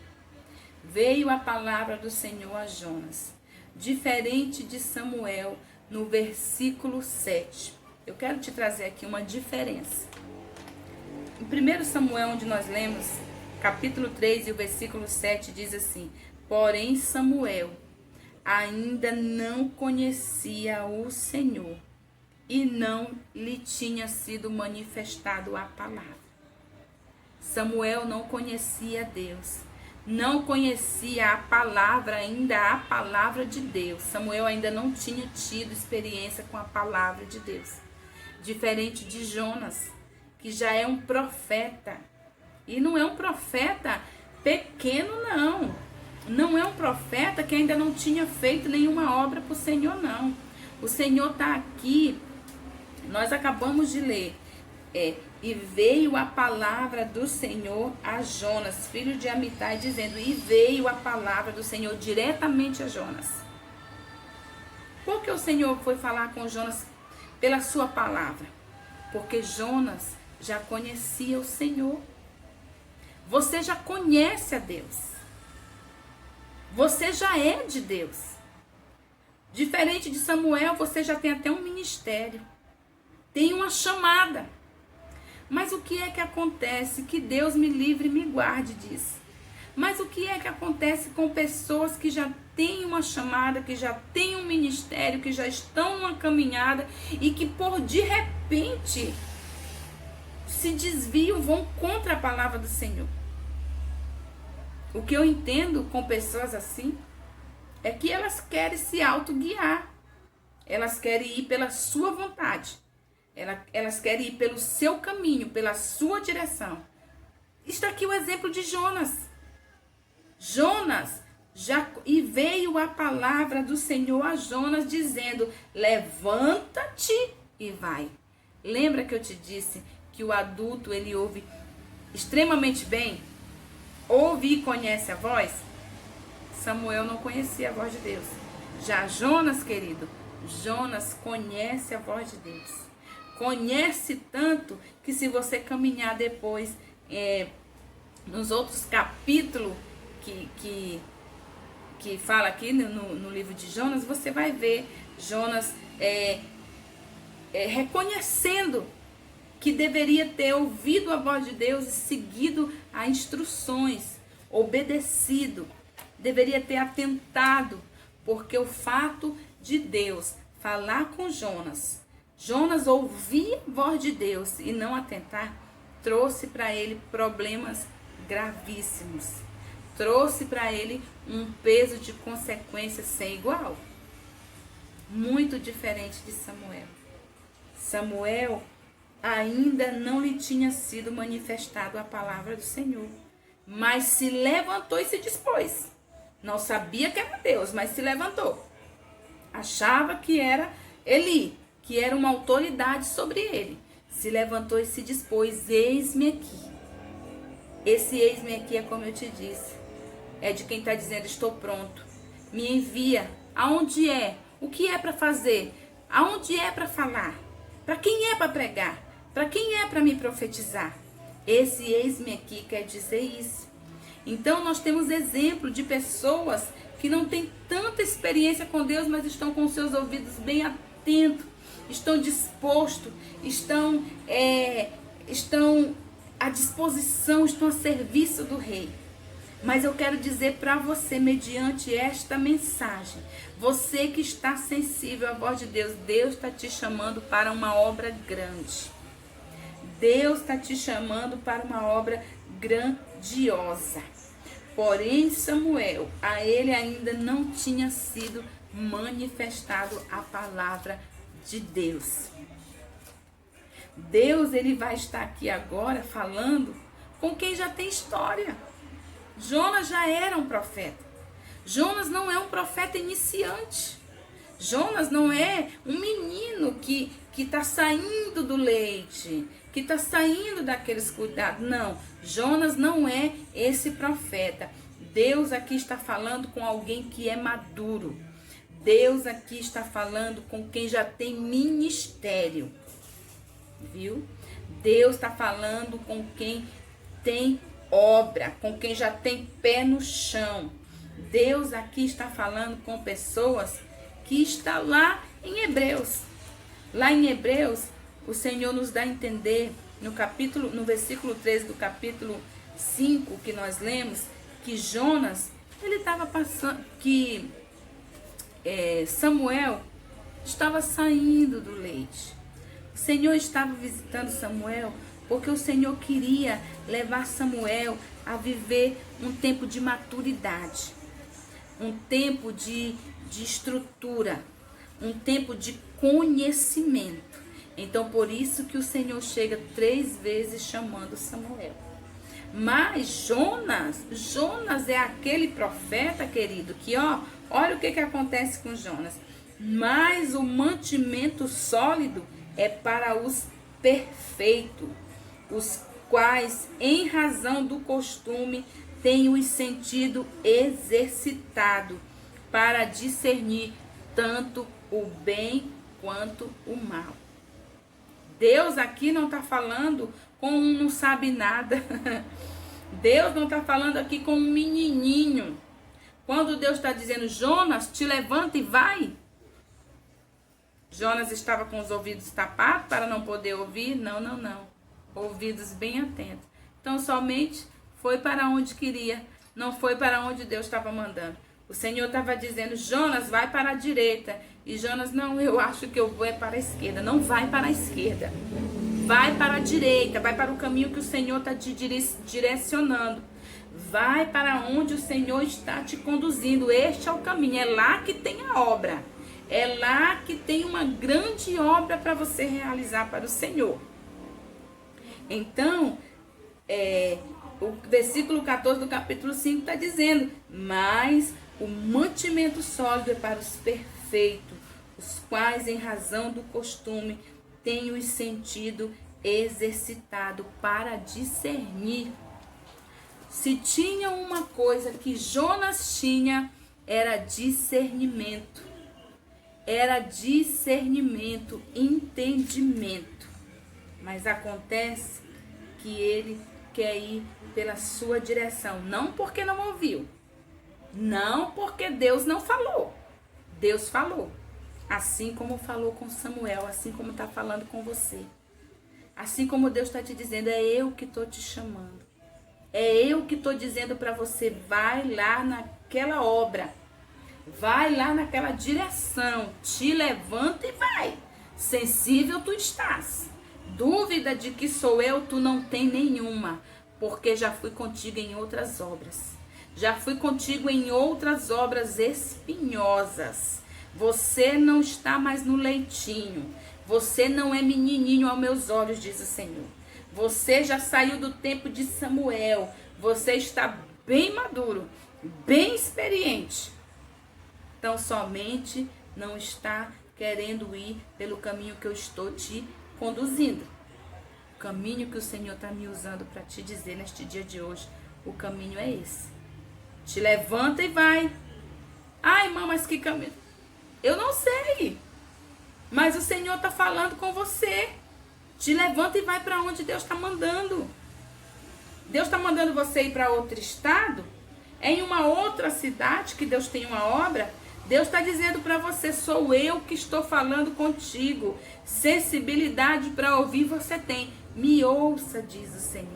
Veio a palavra do Senhor a Jonas, diferente de Samuel, no versículo 7. Eu quero te trazer aqui uma diferença. Em 1 Samuel, onde nós lemos, capítulo 3 e o versículo 7 diz assim, porém Samuel ainda não conhecia o Senhor, e não lhe tinha sido manifestado a palavra. Samuel não conhecia Deus, não conhecia a palavra ainda, a palavra de Deus. Samuel ainda não tinha tido experiência com a palavra de Deus. Diferente de Jonas, que já é um profeta. E não é um profeta pequeno, não. Não é um profeta que ainda não tinha feito nenhuma obra para o Senhor, não. O Senhor está aqui. Nós acabamos de ler. E veio a palavra do Senhor a Jonas, filho de Amitai, dizendo, e veio a palavra do Senhor diretamente a Jonas. Por que o Senhor foi falar com Jonas pela sua palavra? Porque Jonas já conhecia o Senhor. Você já conhece a Deus. Você já é de Deus. Diferente de Samuel, você já tem até um ministério. Tem uma chamada. Mas o que é que acontece? Que Deus me livre e me guarde disso. Mas o que é que acontece com pessoas que já têm uma chamada, que já têm um ministério, que já estão numa caminhada e que por de repente se desviam, vão contra a palavra do Senhor? O que eu entendo com pessoas assim é que elas querem se autoguiar. Elas querem ir pela sua vontade. Elas querem ir pelo seu caminho, pela sua direção. Está aqui o exemplo de Jonas. E veio a palavra do Senhor a Jonas dizendo: levanta-te e vai. Lembra que eu te disse que o adulto, ele ouve extremamente bem? Ouve e conhece a voz? Samuel não conhecia a voz de Deus. Já Jonas, querido, Jonas conhece a voz de Deus. Conhece tanto que, se você caminhar depois nos outros capítulos que fala aqui no livro de Jonas, você vai ver Jonas reconhecendo que deveria ter ouvido a voz de Deus e seguido as instruções, obedecido, deveria ter atentado, porque o fato de Deus falar com Jonas, Jonas ouvir a voz de Deus e não atentar, trouxe para ele problemas gravíssimos, trouxe para ele um peso de consequências sem igual, muito diferente de Samuel. Samuel ainda não lhe tinha sido manifestado a palavra do Senhor, mas se levantou e se dispôs. Não sabia que era Deus, mas se levantou. Achava que era Eli, que era uma autoridade sobre ele. Se levantou e se dispôs: eis-me aqui. Esse eis-me aqui é como eu te disse, é de quem está dizendo: estou pronto, me envia. Aonde é? O que é para fazer? Aonde é para falar? Para quem é para pregar? Para quem é para me profetizar? Esse eis-me aqui quer dizer isso. Então nós temos exemplo de pessoas que não têm tanta experiência com Deus, mas estão com seus ouvidos bem atentos, estão dispostos, estão à disposição, estão a serviço do Rei. Mas eu quero dizer para você, mediante esta mensagem, você que está sensível à voz de Deus, Deus está te chamando para uma obra grande. Deus está te chamando para uma obra grandiosa. Porém, Samuel, a ele ainda não tinha sido manifestado a palavra de Deus. Deus, ele vai estar aqui agora falando com quem já tem história. Jonas já era um profeta. Jonas não é um profeta iniciante. Jonas não é um menino que está saindo do leite, que está saindo daqueles cuidados. Não, Jonas não é esse profeta. Deus aqui está falando com alguém que é maduro. Deus aqui está falando com quem já tem ministério. Viu? Deus está falando com quem tem obra, com quem já tem pé no chão. Deus aqui está falando com pessoas que estão lá em Hebreus. Lá em Hebreus, o Senhor nos dá a entender, no versículo 13 do capítulo 5 que nós lemos, que Jonas, ele estava passando, que Samuel estava saindo do leite. O Senhor estava visitando Samuel porque o Senhor queria levar Samuel a viver um tempo de maturidade, um tempo de estrutura, um tempo de conhecimento. Então, por isso que o Senhor chega 3 vezes chamando Samuel. Mas Jonas é aquele profeta, querido, que olha o que acontece com Jonas. Mas o mantimento sólido é para os perfeitos, os quais, em razão do costume, têm o sentido exercitado para discernir tanto o bem quanto o mal. Deus aqui não está falando com um não sabe nada. Deus não está falando aqui com um menininho. Quando Deus está dizendo: Jonas, te levanta e vai. Jonas estava com os ouvidos tapados para não poder ouvir? Não. Ouvidos bem atentos. Então somente foi para onde queria, não foi para onde Deus estava mandando. O Senhor estava dizendo: Jonas, vai para a direita. E Jonas: não, eu acho que eu vou para a esquerda. Não vai para a esquerda. Vai para a direita, vai para o caminho que o Senhor está te direcionando. Vai para onde o Senhor está te conduzindo. Este é o caminho, é lá que tem a obra. É lá que tem uma grande obra para você realizar para o Senhor. Então, o versículo 14 do capítulo 5 está dizendo: mas O mantimento sólido é para os perfeitos, os quais, em razão do costume, têm o sentido exercitado para discernir. Se tinha uma coisa que Jonas tinha, era discernimento. Era discernimento, entendimento. Mas acontece que ele quer ir pela sua direção. Não porque não ouviu. Não porque Deus não falou. Deus falou. Assim como falou com Samuel. Assim como está falando com você. Assim como Deus está te dizendo. É eu que estou te chamando. É eu que estou dizendo para você. Vai lá naquela obra. Vai lá naquela direção. Te levanta e vai. Sensível tu estás. Dúvida de que sou eu, tu não tem nenhuma. Porque já fui contigo em outras obras. Já fui contigo em outras obras espinhosas. Você não está mais no leitinho. Você não é menininho aos meus olhos, diz o Senhor. Você já saiu do tempo de Samuel. Você está bem maduro, bem experiente. Então, somente não está querendo ir pelo caminho que eu estou te conduzindo. O caminho que o Senhor está me usando para te dizer neste dia de hoje, o caminho é esse. Te levanta e vai. Ai, irmã, mas que caminho? Eu não sei. Mas o Senhor está falando com você. Te levanta e vai para onde Deus está mandando. Deus está mandando você ir para outro estado? É em uma outra cidade que Deus tem uma obra? Deus está dizendo para você, sou eu que estou falando contigo. Sensibilidade para ouvir você tem. Me ouça, diz o Senhor.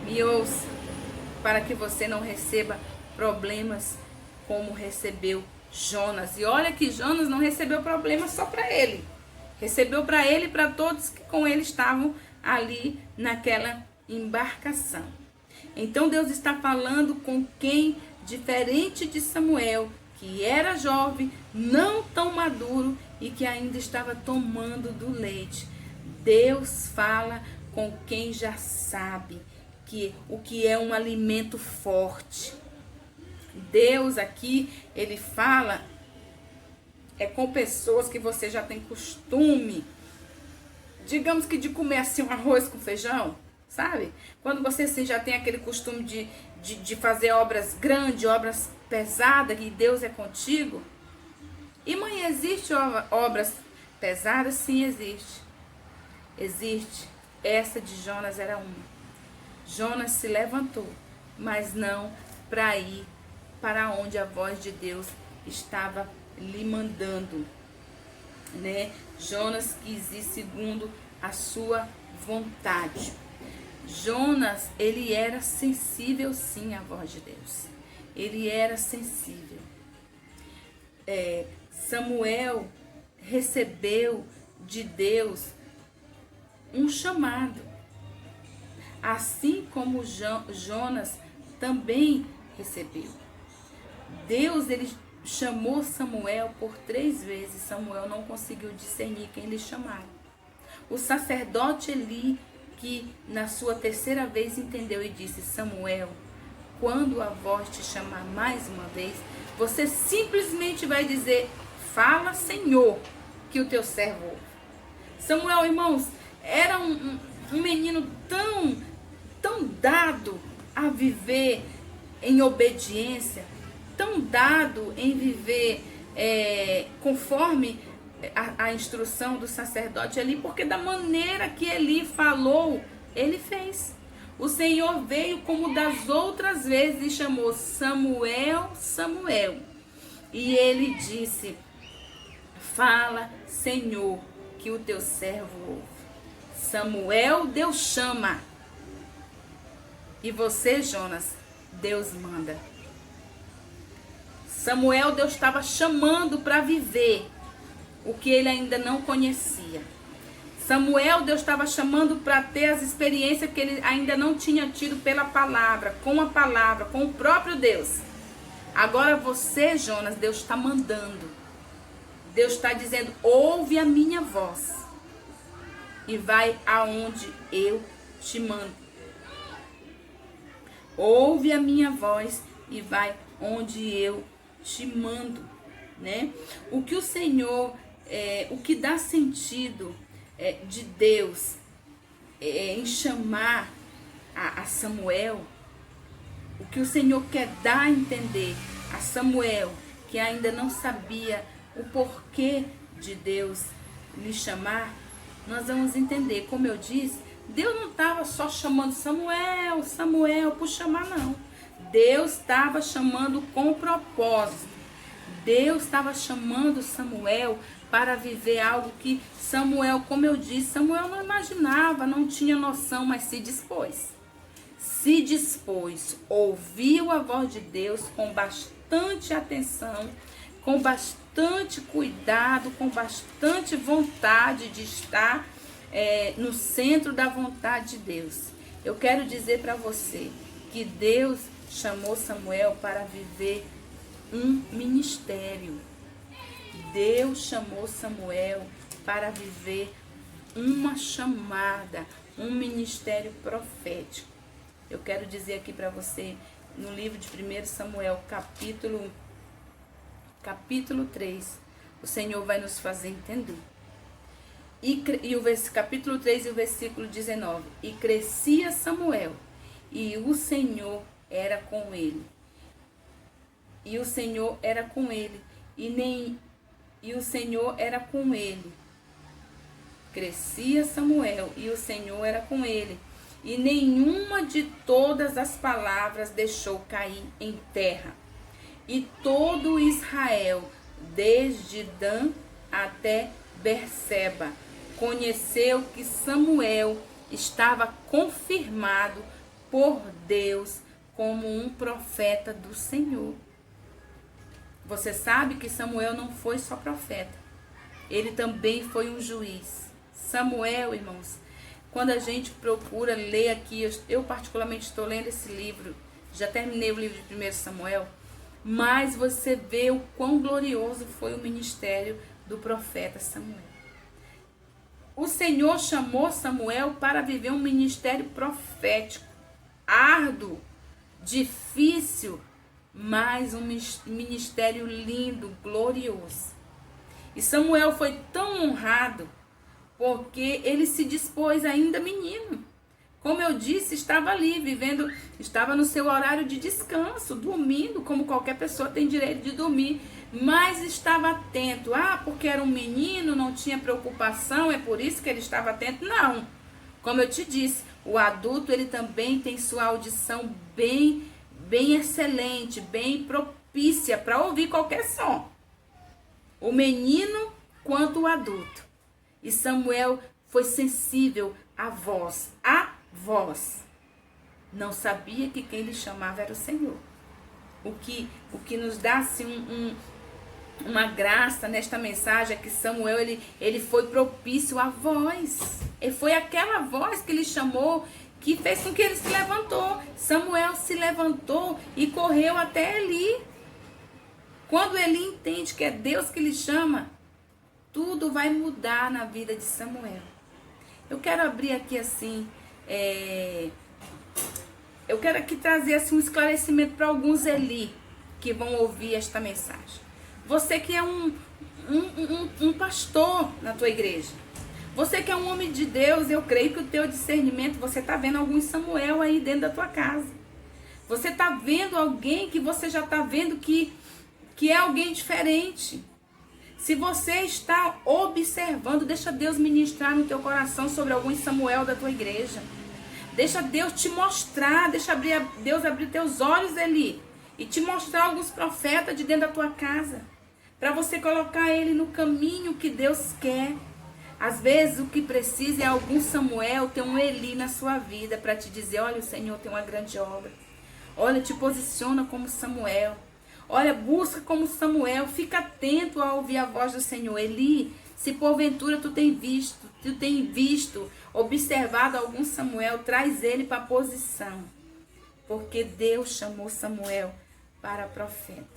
Me ouça, para que você não receba problemas como recebeu Jonas. E olha que Jonas não recebeu problemas só para ele. Recebeu para ele e para todos que com ele estavam ali naquela embarcação. Então Deus está falando com quem, diferente de Samuel, que era jovem, não tão maduro e que ainda estava tomando do leite. Deus fala com quem já sabe o que é um alimento forte. Deus aqui, ele fala com pessoas que você já tem costume, digamos que de comer assim um arroz com feijão, sabe? Quando você assim, já tem aquele costume de fazer obras grandes, obras pesadas, e Deus é contigo. E mãe, existe obras pesadas? Sim, existe. Existe. Essa de Jonas era uma. Jonas se levantou, mas não para ir para onde a voz de Deus estava lhe mandando, né? Jonas quis ir segundo a sua vontade. Jonas, ele era sensível sim à voz de Deus. Ele era sensível. Samuel recebeu de Deus um chamado. Assim como Jonas também recebeu. Deus, ele chamou Samuel por 3 vezes. Samuel não conseguiu discernir quem lhe chamara. O sacerdote Eli, que na sua 3ª vez entendeu e disse: Samuel, quando a voz te chamar mais uma vez, você simplesmente vai dizer: fala, Senhor, que o teu servo ouve. Samuel, irmãos, era um menino tão dado a viver em obediência, tão dado em viver conforme a instrução do sacerdote Eli, porque da maneira que Eli falou, ele fez. O Senhor veio como das outras vezes e chamou: Samuel, Samuel. E ele disse: fala, Senhor, que o teu servo ouve. Samuel, Deus chama. E você, Jonas, Deus manda. Samuel, Deus estava chamando para viver o que ele ainda não conhecia. Samuel, Deus estava chamando para ter as experiências que ele ainda não tinha tido pela palavra, com a palavra, com o próprio Deus. Agora você, Jonas, Deus está mandando. Deus está dizendo: ouve a minha voz e vai aonde eu te mando. Ouve a minha voz e vai onde eu te mando, né? O que o Senhor, o que dá sentido de Deus em chamar a Samuel, o que o Senhor quer dar a entender a Samuel, que ainda não sabia o porquê de Deus lhe chamar, nós vamos entender. Como eu disse, Deus não estava só chamando Samuel, Samuel por chamar, não. Deus estava chamando com propósito. Deus estava chamando Samuel para viver algo que Samuel, como eu disse, Samuel não imaginava, não tinha noção, mas se dispôs. Se dispôs, ouviu a voz de Deus com bastante atenção, com bastante cuidado, com bastante vontade de estar no centro da vontade de Deus. Eu quero dizer para você que Deus chamou Samuel para viver um ministério. Deus chamou Samuel para viver uma chamada, um ministério profético. Eu quero dizer aqui para você, no livro de 1 Samuel, capítulo 3, o Senhor vai nos fazer entender. E o capítulo 3 e o versículo 19. E crescia Samuel, e o Senhor era com ele. E o Senhor era com ele, e o Senhor era com ele. Crescia Samuel, e o Senhor era com ele. E nenhuma de todas as palavras deixou cair em terra. E todo Israel, desde Dan até Berseba, conheceu que Samuel estava confirmado por Deus como um profeta do Senhor. Você sabe que Samuel não foi só profeta, ele também foi um juiz. Samuel, irmãos, quando a gente procura ler aqui, eu particularmente estou lendo esse livro, já terminei o livro de 1 Samuel, mas você vê o quão glorioso foi o ministério do profeta Samuel. O Senhor chamou Samuel para viver um ministério profético, árduo, difícil, mas um ministério lindo, glorioso. E Samuel foi tão honrado porque ele se dispôs ainda menino. Como eu disse, estava ali vivendo, estava no seu horário de descanso, dormindo, como qualquer pessoa tem direito de dormir, mas estava atento. Porque era um menino, não tinha preocupação, é por isso que ele estava atento? Não. Como eu te disse, o adulto ele também tem sua audição bem excelente, bem propícia para ouvir qualquer som. O menino quanto o adulto. E Samuel foi sensível à voz. Não sabia que quem lhe chamava era o Senhor. O que nos dá assim, uma graça nesta mensagem é que Samuel ele foi propício à voz. E foi aquela voz que lhe chamou, que fez com que ele se levantou. Samuel se levantou e correu até Eli. Quando Eli entende que é Deus que lhe chama, tudo vai mudar na vida de Samuel. Eu quero abrir aqui assim, eu quero aqui trazer assim, um esclarecimento para alguns Eli que vão ouvir esta mensagem. Você que é um pastor na tua igreja, você que é um homem de Deus, eu creio que o teu discernimento, você está vendo algum Samuel aí dentro da tua casa. Você está vendo alguém que você já está vendo que é alguém diferente. Se você está observando, deixa Deus ministrar no teu coração sobre algum Samuel da tua igreja. Deixa Deus te mostrar, deixa Deus abrir teus olhos ali e te mostrar alguns profetas de dentro da tua casa, para você colocar ele no caminho que Deus quer. Às vezes o que precisa é algum Samuel, ter um Eli na sua vida para te dizer, olha, o Senhor tem uma grande obra. Olha, te posiciona como Samuel. Olha, busca como Samuel, fica atento a ouvir a voz do Senhor. Eli, se porventura tu tem visto, observado algum Samuel, traz ele para a posição. Porque Deus chamou Samuel para profeta.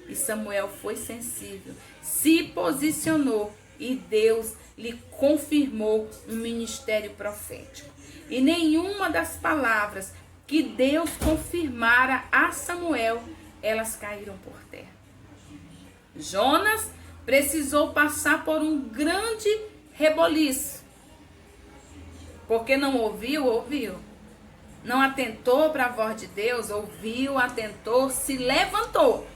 E Samuel foi sensível, se posicionou e Deus lhe confirmou um ministério profético. E nenhuma das palavras que Deus confirmara a Samuel elas caíram por terra. Jonas precisou passar por um grande reboliço. Porque não ouviu, ouviu. Não atentou para a voz de Deus, ouviu, atentou, se levantou.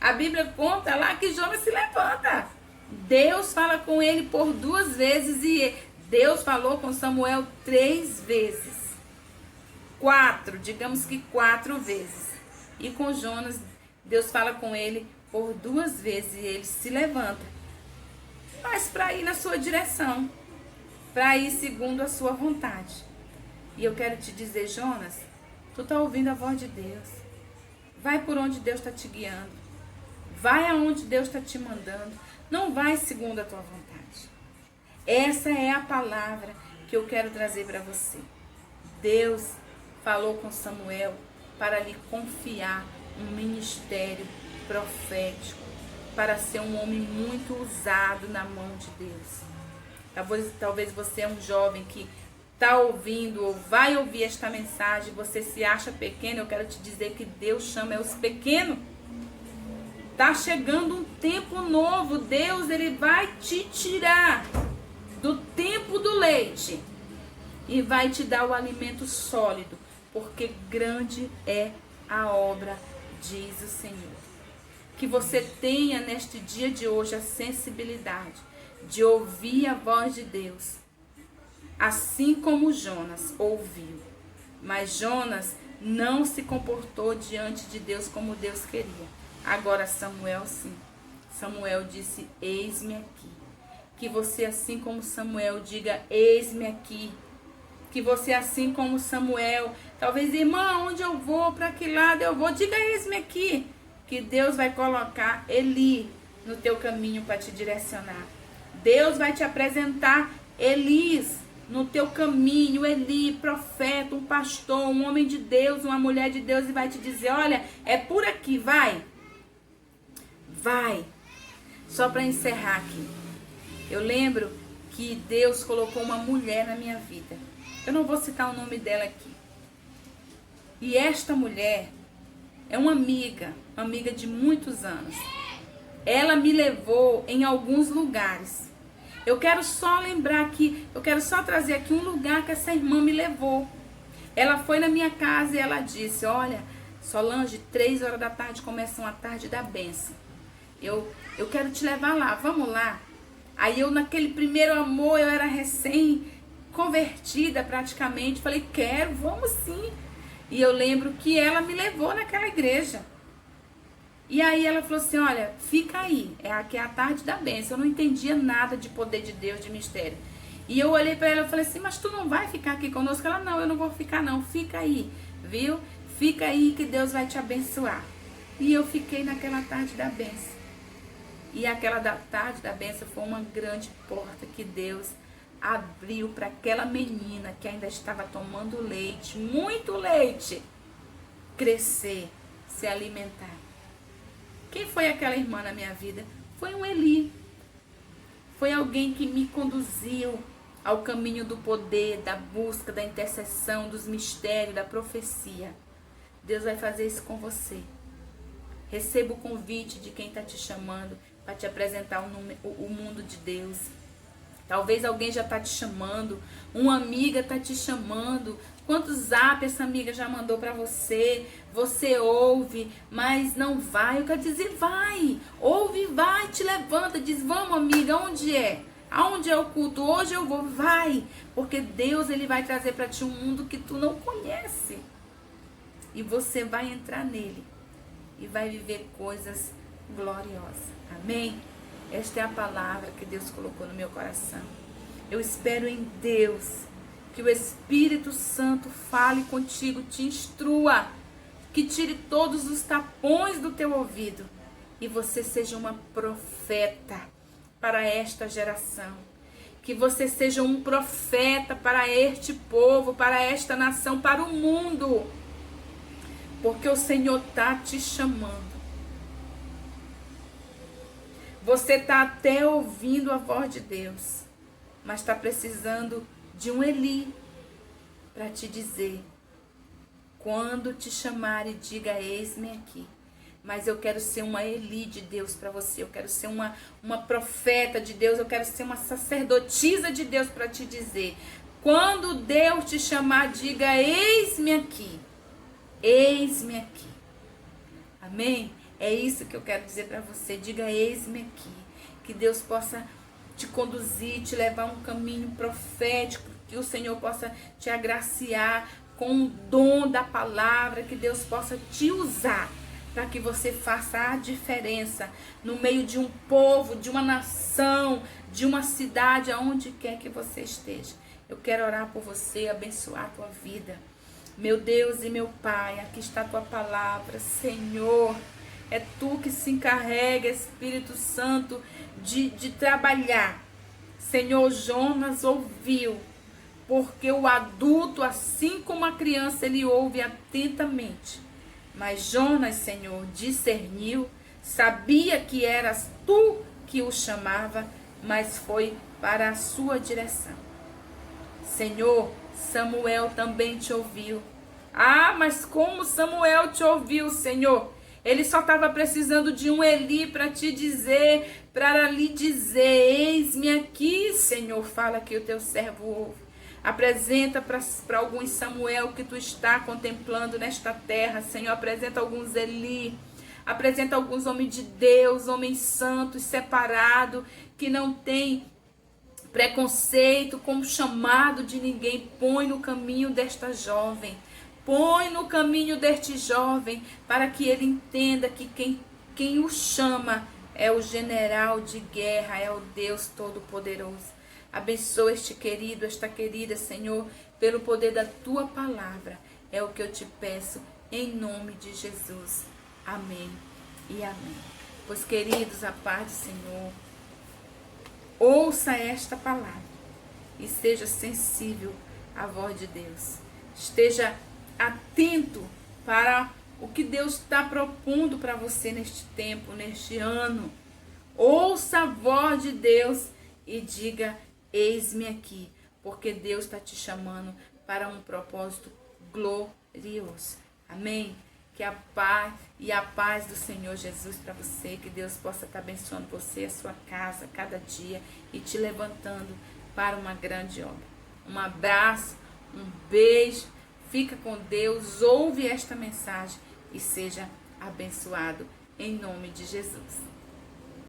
A Bíblia conta lá que Jonas se levanta. Deus fala com ele por 2 vezes e Deus falou com Samuel 3 vezes. 4, digamos que 4 vezes. E com Jonas, Deus fala com ele por 2 vezes e ele se levanta. Mas para ir na sua direção, para ir segundo a sua vontade. E eu quero te dizer, Jonas, tu está ouvindo a voz de Deus. Vai por onde Deus está te guiando. Vai aonde Deus está te mandando. Não vai segundo a tua vontade. Essa é a palavra que eu quero trazer para você. Deus falou com Samuel para lhe confiar um ministério profético, para ser um homem muito usado na mão de Deus. Talvez você é um jovem que está ouvindo ou vai ouvir esta mensagem, você se acha pequeno. Eu quero te dizer que Deus chama os pequenos. Está chegando um tempo novo. Deus, ele vai te tirar do tempo do leite e vai te dar o alimento sólido, porque grande é a obra, diz o Senhor. Que você tenha neste dia de hoje a sensibilidade de ouvir a voz de Deus, assim como Jonas ouviu. Mas Jonas não se comportou diante de Deus como Deus queria. Agora Samuel sim. Samuel disse, eis-me aqui. Que você, assim como Samuel, diga, eis-me aqui. Que você, assim como Samuel, talvez, irmã, onde eu vou, para que lado eu vou, diga, eis-me aqui. Que Deus vai colocar Eli no teu caminho para te direcionar. Deus vai te apresentar Elis no teu caminho, Eli, profeta, um pastor, um homem de Deus, uma mulher de Deus, e vai te dizer, olha, é por aqui, vai. Vai. Só para encerrar aqui. Eu lembro que Deus colocou uma mulher na minha vida. Eu não vou citar o nome dela aqui. E esta mulher é uma amiga de muitos anos. Ela me levou em alguns lugares. Eu quero só lembrar aqui, eu quero só trazer aqui um lugar que essa irmã me levou. Ela foi na minha casa e ela disse, olha, Solange, 3 horas da tarde começa uma tarde da bênção. Eu quero te levar lá, vamos lá. Aí eu, naquele primeiro amor, eu era recém-convertida praticamente. Falei, quero, vamos sim. E eu lembro que ela me levou naquela igreja. E aí ela falou assim, olha, fica aí, aqui é a tarde da bênção. Eu não entendia nada de poder de Deus, de mistério. E eu olhei para ela e falei assim, mas tu não vai ficar aqui conosco? Ela, não, eu não vou ficar não, fica aí, viu? Fica aí que Deus vai te abençoar. E eu fiquei naquela tarde da bênção. E aquela tarde da bênção foi uma grande porta que Deus abriu para aquela menina que ainda estava tomando leite, muito leite, crescer, se alimentar. Quem foi aquela irmã na minha vida? Foi um Eli. Foi alguém que me conduziu ao caminho do poder, da busca, da intercessão, dos mistérios, da profecia. Deus vai fazer isso com você. Receba o convite de quem está te chamando para te apresentar o mundo de Deus. Talvez alguém já está te chamando, uma amiga está te chamando. Quantos zap essa amiga já mandou para você? Você ouve, mas não vai. Eu quero dizer, vai. Ouve, vai, te levanta, diz, vamos amiga, onde é? Aonde é o culto? Hoje eu vou, vai. Porque Deus, ele vai trazer para ti um mundo que tu não conhece. E você vai entrar nele. E vai viver coisas gloriosas. Amém? Esta é a palavra que Deus colocou no meu coração. Eu espero em Deus que o Espírito Santo fale contigo, te instrua, que tire todos os tapões do teu ouvido e você seja uma profeta para esta geração. Que você seja um profeta para este povo, para esta nação, para o mundo. Porque o Senhor está te chamando. Você está até ouvindo a voz de Deus, mas está precisando de um Eli para te dizer, quando te chamarem, diga, eis-me aqui. mas eu quero ser uma Eli de Deus para você. Eu quero ser uma profeta de Deus. Eu quero ser uma sacerdotisa de Deus para te dizer. Quando Deus te chamar, diga: eis-me aqui. Eis-me aqui. Amém? É isso que eu quero dizer para você. Diga: eis-me aqui. Que Deus possa te conduzir, te levar a um caminho profético. Que o Senhor possa te agraciar com o dom da palavra. Que Deus possa te usar para que você faça a diferença no meio de um povo, de uma nação, de uma cidade, aonde quer que você esteja. Eu quero orar por você, abençoar a tua vida. Meu Deus e meu Pai, aqui está a tua palavra, Senhor. É tu que se encarrega, Espírito Santo, de trabalhar. Senhor, Jonas ouviu, porque o adulto, assim como a criança, ele ouve atentamente. Mas Jonas, Senhor, discerniu, sabia que eras tu que o chamava, mas foi para a sua direção. Senhor, Samuel também te ouviu. Ah, mas como Samuel te ouviu, Senhor? Ele só estava precisando de um Eli para te dizer, para lhe dizer: eis-me aqui, Senhor, fala que o teu servo ouve. Apresenta para alguns Samuel que tu está contemplando nesta terra, Senhor. Apresenta alguns Eli. Apresenta alguns homens de Deus, homens santos, separados, que não tem preconceito com o chamado de ninguém. Põe no caminho desta jovem. Põe no caminho deste jovem, para que ele entenda que quem o chama é o general de guerra, é o Deus Todo-Poderoso. Abençoa este querido, esta querida, Senhor, pelo poder da tua palavra. É o que eu te peço, em nome de Jesus. Amém e amém. Pois, queridos, a paz do Senhor, ouça esta palavra e seja sensível à voz de Deus. Esteja atento para o que Deus está propondo para você neste tempo, neste ano. Ouça a voz de Deus e diga: eis-me aqui, porque Deus está te chamando para um propósito glorioso. Amém? Que a paz do Senhor Jesus para você, que Deus possa estar abençoando você, a sua casa, cada dia, e te levantando para uma grande obra. Um abraço, um beijo, fica com Deus, ouve esta mensagem e seja abençoado em nome de Jesus.